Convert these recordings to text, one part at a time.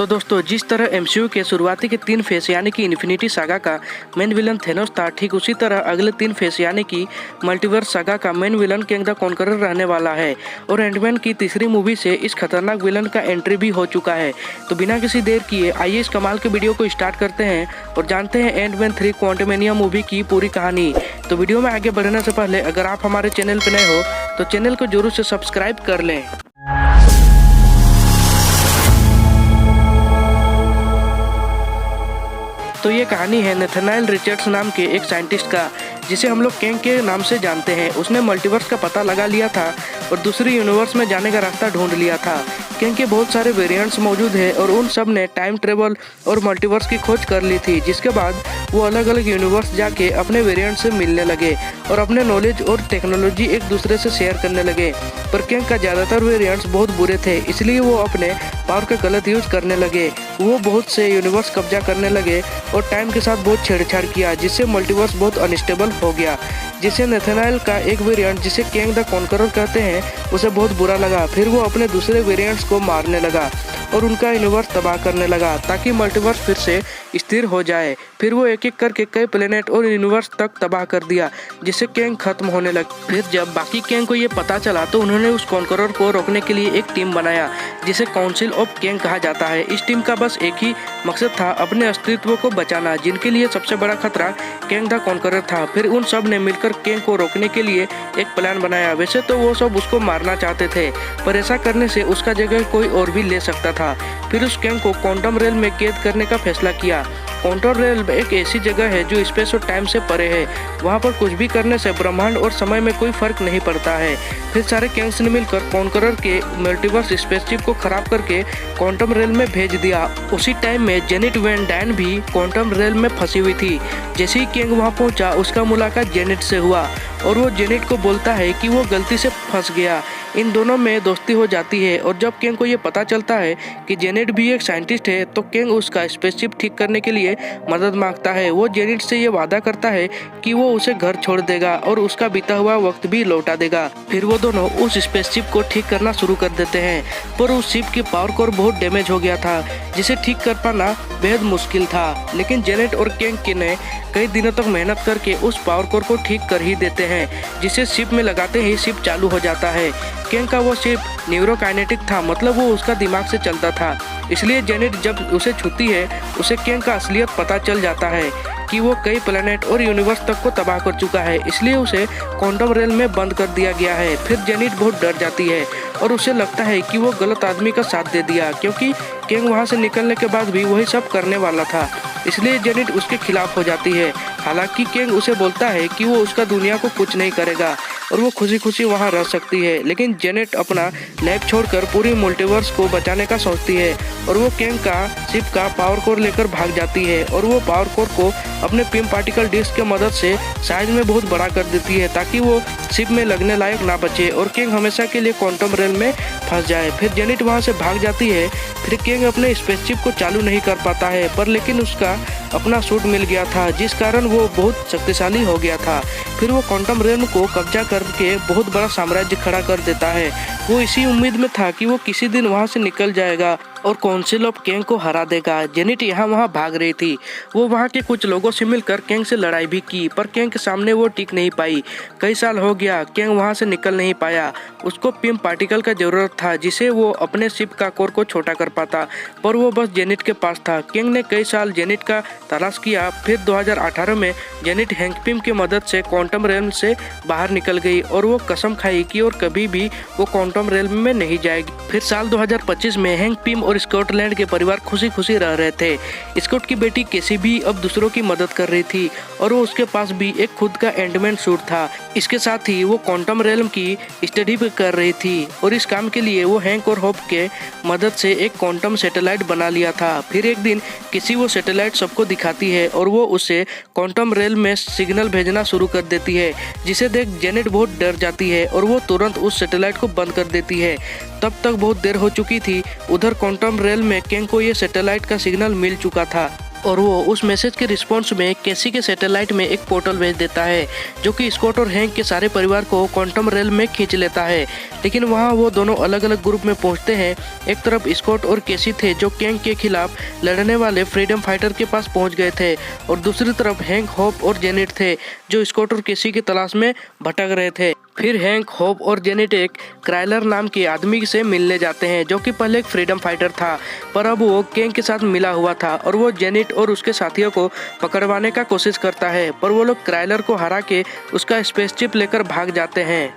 तो दोस्तों, जिस तरह एमसीयू के शुरुआती के 3 फेस यानी कि इन्फिनिटी सागा का मेन विलन थेनोस था, ठीक उसी तरह अगले 3 फेस यानी कि मल्टीवर्स सागा का main villain king the conqueror रहने वाला है। और एंटमैन की तीसरी मूवी से इस खतरनाक विलन का एंट्री भी हो चुका है। तो बिना किसी देर किए आइए इस कमाल के वीडियो को स्टार्ट करते हैं और जानते हैं एंटमैन 3 क्वांटमेनियम मूवी की पूरी कहानी। तो वीडियो में आगे बढ़ने से पहले अगर आप हमारे चैनल पर नए हो तो चैनल को जरूर से सब्सक्राइब कर लें। तो ये कहानी है नेथनाएल रिचर्ड्स नाम के एक साइंटिस्ट का, जिसे हम लोग किंग के नाम से जानते हैं। उसने मल्टीवर्स का पता लगा लिया था और दूसरी यूनिवर्स में जाने का रास्ता ढूंढ लिया था। किंग के बहुत सारे वेरिएंट्स मौजूद हैं और उन सब ने टाइम ट्रेवल और मल्टीवर्स की खोज कर ली थी, जिसके बाद वो अलग अलग यूनिवर्स जाके अपने वेरिएंट से मिलने लगे और अपने नॉलेज और टेक्नोलॉजी एक दूसरे से शेयर करने लगे। पर किंग का ज़्यादातर वेरिएंट्स बहुत बुरे थे, इसलिए वो अपने पावर का गलत यूज करने लगे। वो बहुत से यूनिवर्स कब्जा करने लगे और टाइम के साथ बहुत छेड़छाड़ किया, जिससे मल्टीवर्स बहुत अनस्टेबल हो गया। जिसे नेथनाएल का एक वेरिएंट, जिसे किंग द कॉन्करर कहते हैं, उसे बहुत बुरा लगा। फिर वो अपने दूसरे वेरिएंट्स को मारने लगा और उनका यूनिवर्स तबाह करने लगा ताकि मल्टीवर्स फिर से स्थिर हो जाए। फिर वो एक एक करके कई प्लेनेट और यूनिवर्स तक तबाह कर दिया, जिससे किंग खत्म होने लगा। फिर जब बाकी किंग को ये पता चला तो उन्होंने उस कॉन्करर को रोकने के लिए एक टीम बनाया, जिसे काउंसिल ऑफ किंग कहा जाता है। इस टीम का बस एक ही मकसद था, अपने अस्तित्व को बचाना, जिनके लिए सबसे बड़ा खतरा किंग द कॉन्करर था। फिर उन सब ने मिलकर किंग को रोकने के लिए एक प्लान बनाया। वैसे तो वो सब उसको मारना चाहते थे, पर ऐसा करने से उसका जगह कोई और भी ले सकता था। फिर उस किंग को क्वांटम रेल में कैद करने का फैसला किया। क्वांटम रेल एक ऐसी जगह है जो स्पेस और टाइम से परे है। वहाँ पर कुछ भी करने से ब्रह्मांड और समय में कोई फर्क नहीं पड़ता है। फिर सारे किंग्स ने मिलकर कॉन्करर के मल्टीवर्स स्पेसशिप को खराब करके क्वांटम रेल में भेज दिया। उसी टाइम में जेनिट वैन डायन भी क्वांटम रेल में फंसी हुई थी। जैसे ही किंग वहाँ पहुँचा, उसका मुलाकात जेनिट से हुआ और वो जेनिट को बोलता है कि वो गलती से फंस गया। इन दोनों में दोस्ती हो जाती है और जब किंग को ये पता चलता है कि जेनिट भी एक साइंटिस्ट है, तो किंग उसका स्पेसशिप ठीक करने के लिए मदद मांगता है। वो जेनिट से ये वादा करता है कि वो उसे घर छोड़ देगा और उसका बीता हुआ वक्त भी लौटा देगा। फिर वो दोनों उस स्पेसशिप को ठीक करना शुरू कर देते हैं, पर उस शिप की पावर कोर बहुत डैमेज हो गया था, जिसे ठीक कर पाना बेहद मुश्किल था। लेकिन जेनिट और किंग ने कई दिनों तक मेहनत करके उस पावर कोर को ठीक कर ही देते हैं, जिसे शिप में लगाते ही शिप चालू हो जाता है। किंग का वो शिप न्यूरोकाइनेटिक था, मतलब वो उसका दिमाग से चलता था। इसलिए जेनिट जब उसे छूती है, उसे किंग का असलियत पता चल जाता है कि वो कई प्लेनेट और यूनिवर्स तक को तबाह कर चुका है, इसलिए उसे क्वांटम रेल में बंद कर दिया गया है। फिर जेनिट बहुत डर जाती है और उसे लगता है कि वो गलत आदमी का साथ दे दिया, क्योंकि किंग वहाँ से निकलने के बाद भी वही सब करने वाला था। इसलिए जेनिट उसके खिलाफ हो जाती है। हालांकि किंग उसे बोलता है कि वो उसका दुनिया को कुछ नहीं करेगा और वो खुशी खुशी वहाँ रह सकती है। लेकिन जेनेट अपना लैब छोड़कर पूरी मल्टीवर्स को बचाने का सोचती है और वो किंग का शिप का पावर कोर लेकर भाग जाती है और वो पावर कोर को अपने पिम पार्टिकल डिस्क की मदद से साइज में बहुत बड़ा कर देती है, ताकि वो शिप में लगने लायक ना बचे और किंग हमेशा के लिए क्वांटम रेल में फंस जाए। फिर जेनिट वहाँ से भाग जाती है। फिर किंग अपने स्पेसशिप को चालू नहीं कर पाता है, पर लेकिन उसका अपना सूट मिल गया था, जिस कारण वो बहुत शक्तिशाली हो गया था। फिर वो क्वांटम रेल को कब्जा करके बहुत बड़ा साम्राज्य खड़ा कर देता है। वो इसी उम्मीद में था कि वो किसी दिन वहाँ से निकल जाएगा और काउंसिल ऑफ किंग को हरा देगा। जेनिट यहाँ वहाँ भाग रही थी। वो वहाँ के कुछ लोगों से मिलकर किंग से लड़ाई भी की, पर किंग के सामने वो टिक नहीं पाई। कई साल हो गया, किंग वहाँ से निकल नहीं पाया। उसको पिम पार्टिकल का जरूरत था, जिसे वो अपने शिप का कोर को छोटा कर पाता, पर वो बस जेनिट के पास था। किंग ने कई साल जेनिट का तलाश किया। फिर 2018 में जेनिट हैंक पिम की मदद से क्वांटम रेल से बाहर निकल गई और वो कसम खाई कि और कभी भी वो क्वांटम रेल में नहीं जाएगी। फिर साल 2025 में हैंक पिम और स्कॉटलैंड के परिवार खुशी खुशी रह रहे थे। स्कॉट की बेटी केसी भी अब दूसरों की मदद कर रही थी और वो उसके पास भी एक खुद का एंडमैन सूट था। इसके साथ ही वो क्वांटम रेलम की स्टडी भी कर रही थी और इस काम के लिए वो हैंक और होप के मदद से एक क्वांटम सैटेलाइट बना लिया था। फिर एक दिन किसी वो सैटेलाइट सबको दिखाती है और वो उसे क्वांटम रेल में सिग्नल भेजना शुरू कर देती है, जिसे देख जेनेट बहुत डर जाती है और वो तुरंत उस सैटेलाइट को बंद कर देती है। तब तक बहुत देर हो चुकी थी। उधर क्वांटम रेल में किंग को ये सैटेलाइट का सिग्नल मिल चुका था। और वो उस मैसेज के रिस्पॉन्स में केसी के सैटेलाइट में एक पोर्टल भेज देता है जो कि स्कॉट और हैंक के सारे परिवार को क्वांटम रेल्म में खींच लेता है। लेकिन वहाँ वो दोनों अलग अलग ग्रुप में पहुँचते हैं। एक तरफ स्कॉट और केसी थे जो कैंग के खिलाफ लड़ने वाले फ्रीडम फाइटर के पास पहुँच गए थे, और दूसरी तरफ हैंक, होप और जेनेट थे जो स्कॉट और केसी की तलाश में भटक रहे थे। फिर हैंक, होप और जेनेट एक क्राइलर नाम के आदमी से मिलने जाते हैं जो कि पहले एक फ्रीडम फाइटर था, पर अब वो कैंग के साथ मिला हुआ था, और वो जेनेट और उसके साथियों को पकड़वाने का कोशिश करता है, पर वो लोग क्राइलर को हरा के उसका स्पेसशिप लेकर भाग जाते हैं।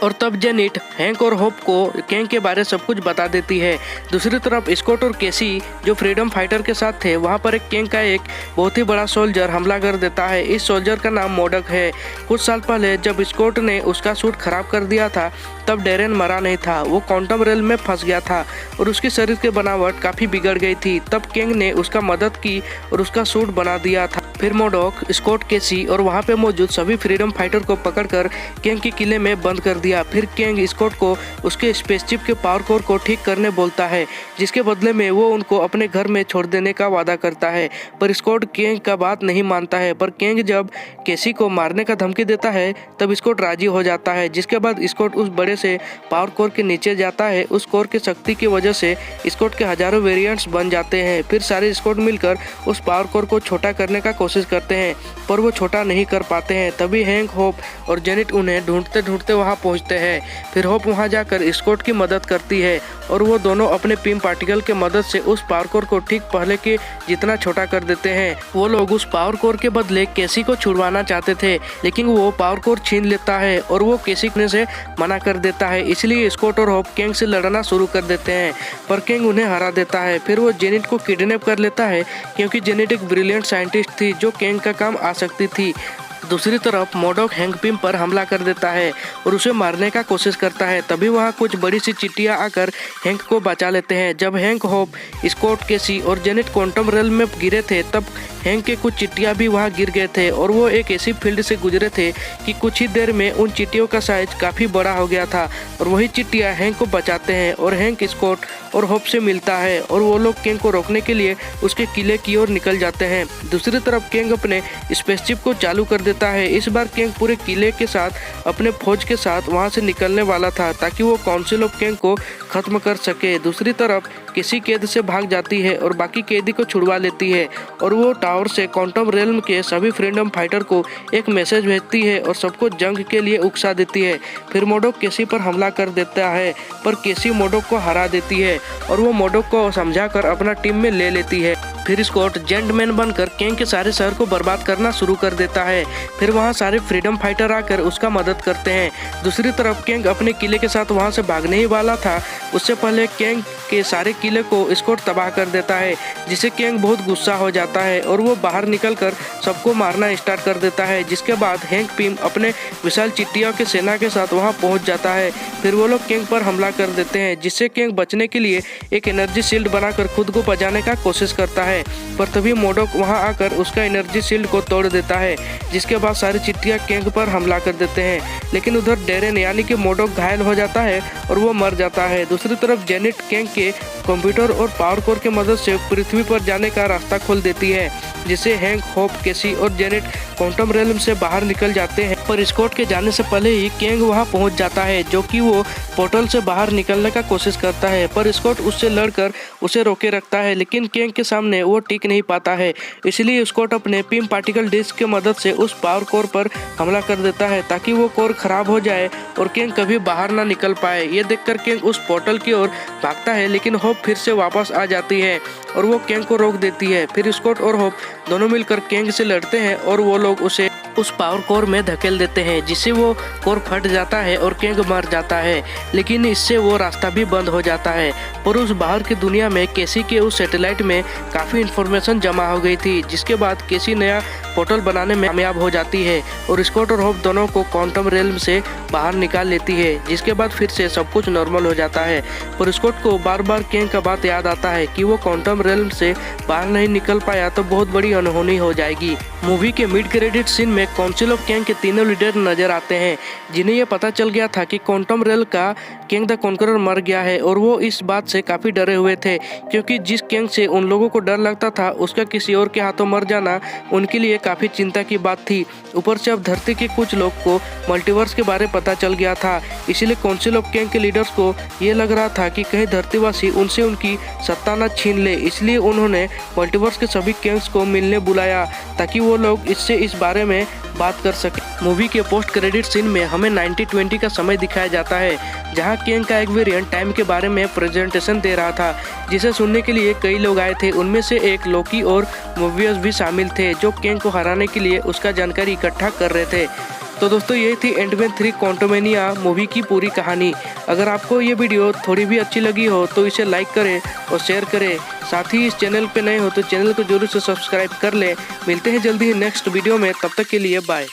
और तब जेनेट हैंक और होप को कैंग के बारे सब कुछ बता देती है। दूसरी तरफ स्कॉट और केसी जो फ्रीडम फाइटर के साथ थे, वहां पर एक कैंग का एक बहुत ही बड़ा सोल्जर हमला कर देता है। इस सोल्जर का नाम मोडक है। कुछ साल पहले जब स्कॉट ने उसका सूट खराब कर दिया था तब डेरेन मरा नहीं था, वो क्वांटम रेल में फंस गया था और उसकी शरीर की बनावट काफी बिगड़ गई थी। तब कैंग ने उसका मदद की और उसका सूट बना दिया था। फिर मोडक, स्कॉट, केसी और वहाँ पे मौजूद सभी फ्रीडम फाइटर को पकड़कर कैंग के किले में बंद कर दिया। फिर कैंग स्कॉट को उसके स्पेसशिप के पावर कोर को ठीक करने बोलता है, जिसके बदले में वो उनको अपने घर में छोड़ देने का वादा करता है, पर स्कॉट कैंग का बात नहीं मानता है। पर कैंग जब केसी को मारने का धमकी देता है तब स्कॉट राजी हो जाता है, जिसके बाद स्कॉट उस बड़े से पावर कोर के नीचे जाता है। उस कोर की शक्ति की वजह से स्कॉट के हजारों वेरिएंट्स बन जाते हैं। फिर सारे स्कॉट मिलकर उस पावर कोर को छोटा करने का कोशिश करते हैं, पर वो छोटा नहीं कर पाते हैं। तभी हैंक, होप और जेनेट उन्हें ढूंढते ढूंढते वहां पहुंचते हैं। फिर होप वहां जाकर स्कॉट की मदद करती है और वो दोनों अपने पीम पार्टिकल के मदद से उस पावर कोर को ठीक पहले के जितना छोटा कर देते हैं। वो लोग उस पावर कोर के बदले केसी को छुड़वाना चाहते थे, लेकिन वो पावर कोर छीन लेता है और वो केसी से मना कर देता है। इसलिए स्कॉट और होप कैंग से लड़ना शुरू कर देते हैं, पर कैंग उन्हें हरा देता है। फिर वो जेनेट को किडनैप कर लेता है क्योंकि जेनेट एक ब्रिलियंट साइंटिस्ट थी जो कैंग का काम आ सकती थी। दूसरी तरफ मोडक हैंक पिम पर हमला कर देता है और उसे मारने का कोशिश करता है। तभी वहाँ कुछ बड़ी सी चिट्टियाँ आकर हैंक को बचा लेते हैं। जब हैंक, होप, स्कॉट, केसी और जेनेट क्वांटम रेल में गिरे थे तब हैंक के कुछ चिट्टियाँ भी वहाँ गिर गए थे और वो एक ऐसी फील्ड से गुजरे थे कि कुछ ही देर में उन चिट्टियों का साइज काफ़ी बड़ा हो गया था। और वही चिट्टियाँ हैंक को बचाते हैं और हैंक स्कॉट और होप से मिलता है और वो लोग कैंग को रोकने के लिए उसके किले की ओर निकल जाते हैं। दूसरी तरफ कैंग अपने स्पेसशिप को चालू कर देता है। इस बार कैंग पूरे किले के साथ अपने फौज के साथ वहां से निकलने वाला था ताकि वो काउंसिल ऑफ कैंग को खत्म कर सके। दूसरी तरफ किसी कैद से भाग जाती है और बाकी कैदी को छुड़वा लेती है और वो टावर से क्वांटम रेल्म के सभी फ्रीडम फाइटर को एक मैसेज भेजती है और सबको जंग के लिए उकसा देती है। फिर मोडक केसी पर हमला कर देता है, पर केसी मोडक को हरा देती है और वो मोडक को समझाकर अपना टीम में ले लेती है। फिर स्कॉट जेंटलमैन बनकर कैंग के सारे शहर को बर्बाद करना शुरू कर देता है। फिर वहाँ सारे फ्रीडम फाइटर आकर उसका मदद करते हैं। दूसरी तरफ कैंग अपने किले के साथ वहाँ से भागने ही वाला था, उससे पहले कैंग के सारे किले को स्कॉट तबाह कर देता है, जिससे कैंग बहुत गुस्सा हो जाता है और वो बाहर निकलकर सबको मारना स्टार्ट कर देता है। जिसके बाद हैंक पिम अपने विशाल चिट्टियों के सेना के साथ वहाँ पहुँच जाता है। फिर वो लोग कैंग पर हमला कर देते हैं, जिससे कैंग बचने के लिए एक एनर्जी शील्ड बनाकर खुद को बचाने का कोशिश करता है, पर तभी मोडक वहां आकर उसका एनर्जी शील्ड को तोड़ देता है। जिसके बाद सारी चिट्टियां कैंग पर हमला कर देते हैं, लेकिन उधर डेरेन यानी कि मोडक घायल हो जाता है और वो मर जाता है। दूसरी तरफ जेनेट कैंग के कंप्यूटर और पावर कोर की मदद से पृथ्वी पर जाने का रास्ता खोल देती है, जिससे हैंक, होप, केसी और जेनेट क्वांटम रेल्म से बाहर निकल जाते हैं। पर स्कॉट के जाने से पहले ही कैंग वहां पहुंच जाता है, जो कि वो पोर्टल से बाहर निकलने का कोशिश करता है, पर स्कॉट उससे लड़कर उसे रोके रखता है, लेकिन कैंग के सामने वो टिक नहीं पाता है। इसलिए स्कॉट अपने पीम पार्टिकल डिस्क की मदद से उस पावर कोर पर हमला कर देता है ताकि वो कोर खराब हो जाए और कैंग कभी बाहर ना निकल पाए। ये देखकर कैंग उस पोर्टल की ओर भागता है, लेकिन होप फिर से वापस आ जाती है और वो कैंग को रोक देती है। फिर स्कॉट और होप दोनों मिलकर कैंग से लड़ते हैं और वो लोग उसे उस पावर कोर में धकेल देते हैं, जिससे वो कोर फट जाता है और कैंग मर जाता है। लेकिन इससे वो रास्ता भी बंद हो जाता है। पर उस बाहर की दुनिया में केसी के उस सैटेलाइट में काफ़ी इन्फॉर्मेशन जमा हो गई थी, जिसके बाद केसी नया पोर्टल बनाने में कामयाब हो जाती है और स्कॉट और होप दोनों को क्वांटम रेल्म से बाहर निकाल लेती है। जिसके बाद फिर से सब कुछ नॉर्मल हो जाता है। पर स्कॉट को बार बार कैंग का बात याद आता है कि वो क्वांटम रेल्म से बाहर नहीं निकल पाया तो बहुत बड़ी अनहोनी हो जाएगी। मूवी के मिड क्रेडिट सीन में में काउंसिल ऑफ कैंग के तीनों लीडर नजर आते हैं, जिन्हें यह पता चल गया था कि क्वांटम रेल का कैंग द कॉन्करर मर गया है। और वो इस बात से काफी डरे हुए थे, क्योंकि जिस कैंग से उन लोगों को डर लगता था उसका किसी और के हाथों मर जाना उनके लिए काफी चिंता की बात थी। ऊपर से अब धरती के कुछ लोग को मल्टीवर्स के बारे पता चल गया था, इसीलिए काउंसिल ऑफ कैंग के लीडर्स को ये लग रहा था कि कहीं धरतीवासी उनसे उनकी सत्ता न छीन ले। इसलिए उन्होंने मल्टीवर्स के सभी कैंग्स को मिलने बुलाया ताकि वो लोग इससे इस बारे में बात कर सके। मूवी के पोस्ट क्रेडिट सीन में हमें 1920 का समय दिखाया जाता है, जहां कैंग का एक वेरिएंट टाइम के बारे में प्रेजेंटेशन दे रहा था, जिसे सुनने के लिए कई लोग आए थे। उनमें से एक लोकी और मोबियस भी शामिल थे, जो कैंग को हराने के लिए उसका जानकारी इकट्ठा कर रहे थे। तो दोस्तों, ये थी एंटमैन 3 क्वांटमैनिया मूवी की पूरी कहानी। अगर आपको ये वीडियो थोड़ी भी अच्छी लगी हो तो इसे लाइक करें और शेयर करें। साथ ही इस चैनल पे नए हो तो चैनल को जरूर से सब्सक्राइब कर लें। मिलते हैं जल्दी ही नेक्स्ट वीडियो में, तब तक के लिए बाय।